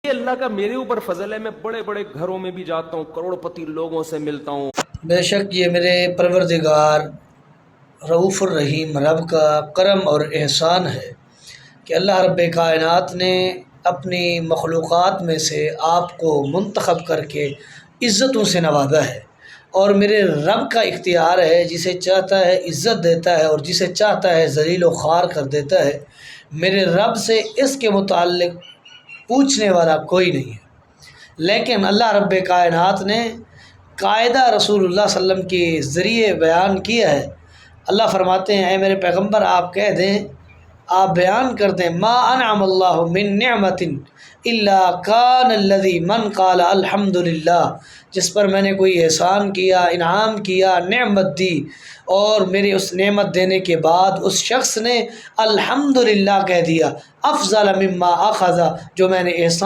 یہ اللہ کا میرے اوپر فضل ہے، میں بڑے بڑے گھروں میں بھی جاتا ہوں، کروڑپتی لوگوں سے ملتا ہوں۔ بے شک یہ میرے پروردگار رؤوف الرحیم رب کا کرم اور احسان ہے کہ اللہ رب کائنات نے اپنی مخلوقات میں سے آپ کو منتخب کر کے عزتوں سے نوازا ہے، اور میرے رب کا اختیار ہے، جسے چاہتا ہے عزت دیتا ہے اور جسے چاہتا ہے ذلیل و خوار کر دیتا ہے۔ میرے رب سے اس کے متعلق پوچھنے والا کوئی نہیں ہے، لیکن اللہ رب کائنات نے قاعدہ رسول اللہ صلی اللہ علیہ وسلم کے ذریعے بیان کیا ہے۔ اللہ فرماتے ہیں اے میرے پیغمبر آپ کہہ دیں، آپ بیان کر دیں، ما انعم اللہ من نعمت الا کان الذی من قال الحمد للہ، جس پر میں نے کوئی احسان کیا، انعام کیا، نعمت دی، اور میری اس نعمت دینے کے بعد اس شخص نے الحمد للہ کہہ دیا، افضل مما اخذ، جو میں نے احسان